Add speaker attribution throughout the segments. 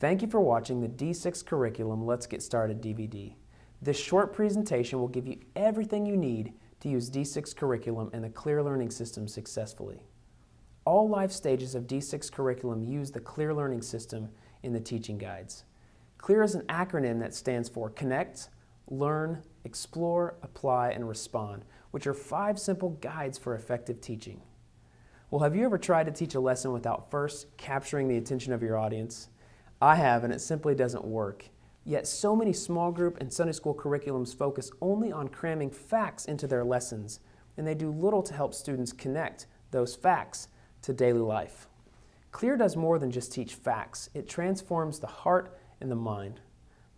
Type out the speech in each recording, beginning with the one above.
Speaker 1: Thank you for watching the D6 Curriculum Let's Get Started DVD. This short presentation will give you everything you need to use D6 Curriculum and the Clear Learning System successfully. All life stages of D6 Curriculum use the Clear Learning System in the teaching guides. CLEAR is an acronym that stands for Connect, Learn, Explore, Apply, and Respond, which are 5 simple guides for effective teaching. Well, have you ever tried to teach a lesson without first capturing the attention of your audience? I have, and it simply doesn't work. Yet so many small group and Sunday school curriculums focus only on cramming facts into their lessons, and they do little to help students connect those facts to daily life. CLEAR does more than just teach facts. It transforms the heart and the mind.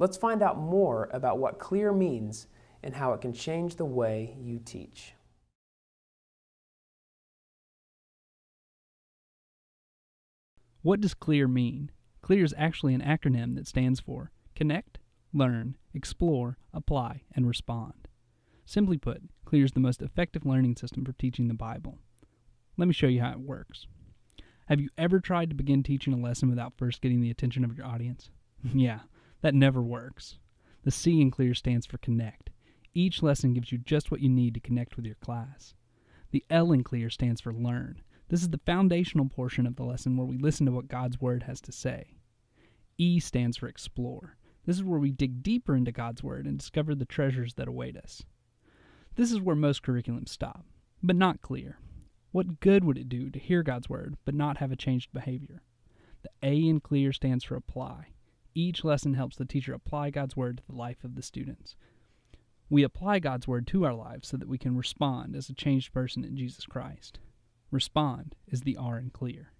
Speaker 1: Let's find out more about what CLEAR means and how it can change the way you teach.
Speaker 2: What does CLEAR mean? CLEAR is actually an acronym that stands for Connect, Learn, Explore, Apply, and Respond. Simply put, CLEAR is the most effective learning system for teaching the Bible. Let me show you how it works. Have you ever tried to begin teaching a lesson without first getting the attention of your audience? Yeah, that never works. The C in CLEAR stands for Connect. Each lesson gives you just what you need to connect with your class. The L in CLEAR stands for Learn. This is the foundational portion of the lesson where we listen to what God's Word has to say. E stands for Explore. This is where we dig deeper into God's Word and discover the treasures that await us. This is where most curriculums stop, but not CLEAR. What good would it do to hear God's Word but not have a changed behavior? The A in CLEAR stands for Apply. Each lesson helps the teacher apply God's Word to the life of the students. We apply God's Word to our lives so that we can respond as a changed person in Jesus Christ. Respond is the R in CLEAR.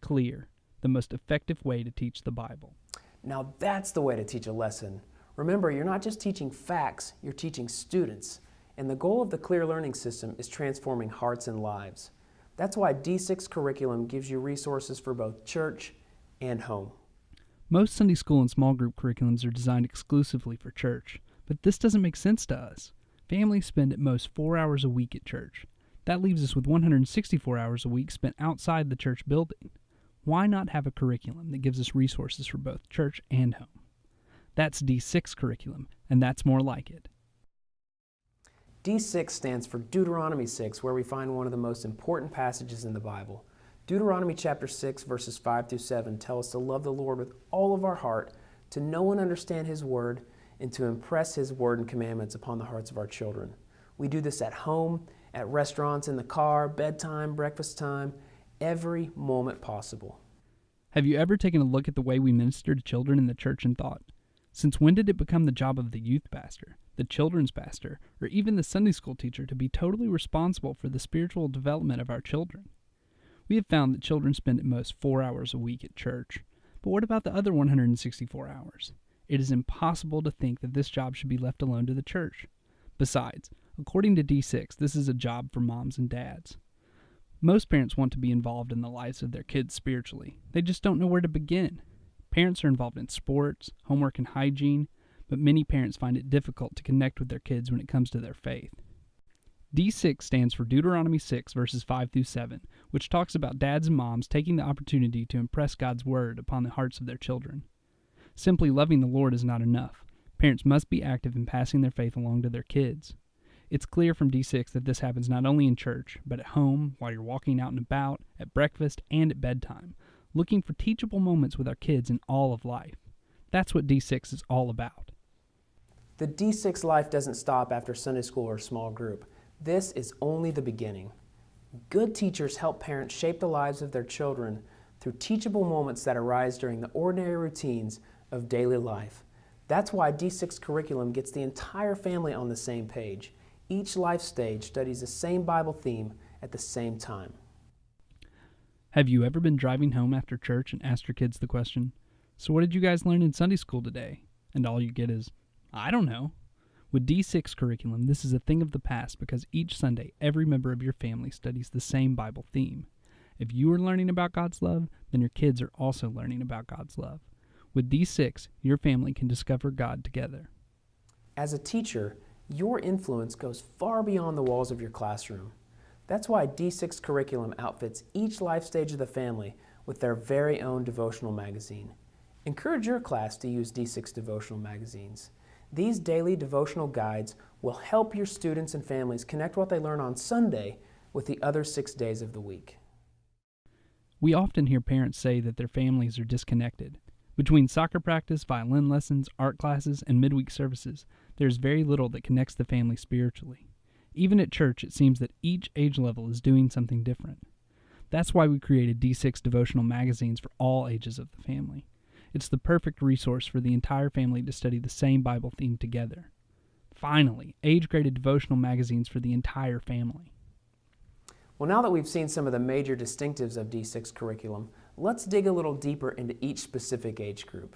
Speaker 2: CLEAR, the most effective way to teach the Bible.
Speaker 1: Now that's the way to teach a lesson. Remember, you're not just teaching facts, you're teaching students. And the goal of the Clear Learning System is transforming hearts and lives. That's why D6 Curriculum gives you resources for both church and home.
Speaker 2: Most Sunday school and small group curriculums are designed exclusively for church, but this doesn't make sense to us. Families spend at most 4 hours a week at church. That leaves us with 164 hours a week spent outside the church building. Why not have a curriculum that gives us resources for both church and home? That's D6 Curriculum, and that's more like it.
Speaker 1: D6 stands for Deuteronomy 6, where we find one of the most important passages in the Bible. Deuteronomy chapter 6, verses 5 through 7 tell us to love the Lord with all of our heart, to know and understand His Word, and to impress His Word and commandments upon the hearts of our children. We do this at home, at restaurants, in the car, bedtime, breakfast time, every moment possible.
Speaker 2: Have you ever taken a look at the way we minister to children in the church and thought, since when did it become the job of the youth pastor, the children's pastor, or even the Sunday school teacher to be totally responsible for the spiritual development of our children? We have found that children spend at most 4 hours a week at church. But what about the other 164 hours? It is impossible to think that this job should be left alone to the church. Besides, according to D6, this is a job for moms and dads. Most parents want to be involved in the lives of their kids spiritually. They just don't know where to begin. Parents are involved in sports, homework, and hygiene, but many parents find it difficult to connect with their kids when it comes to their faith. D6 stands for Deuteronomy 6, verses 5 through 7, which talks about dads and moms taking the opportunity to impress God's Word upon the hearts of their children. Simply loving the Lord is not enough. Parents must be active in passing their faith along to their kids. It's clear from D6 that this happens not only in church, but at home, while you're walking out and about, at breakfast, and at bedtime, looking for teachable moments with our kids in all of life. That's what D6 is all about.
Speaker 1: The D6 life doesn't stop after Sunday school or small group. This is only the beginning. Good teachers help parents shape the lives of their children through teachable moments that arise during the ordinary routines of daily life. That's why D6 Curriculum gets the entire family on the same page. Each life stage studies the same Bible theme at the same time.
Speaker 2: Have you ever been driving home after church and asked your kids the question, "So what did you guys learn in Sunday school today?" And all you get is, "I don't know." With D6 Curriculum, this is a thing of the past because each Sunday, every member of your family studies the same Bible theme. If you are learning about God's love, then your kids are also learning about God's love. With D6, your family can discover God together.
Speaker 1: As a teacher, your influence goes far beyond the walls of your classroom. That's why D6 Curriculum outfits each life stage of the family with their very own devotional magazine. Encourage your class to use D6 devotional magazines. These daily devotional guides will help your students and families connect what they learn on Sunday with the other 6 days of the week.
Speaker 2: We often hear parents say that their families are disconnected. Between soccer practice, violin lessons, art classes, and midweek services, there is very little that connects the family spiritually. Even at church, it seems that each age level is doing something different. That's why we created D6 devotional magazines for all ages of the family. It's the perfect resource for the entire family to study the same Bible theme together. Finally, age-graded devotional magazines for the entire family.
Speaker 1: Well, now that we've seen some of the major distinctives of D6 curriculum, let's dig a little deeper into each specific age group.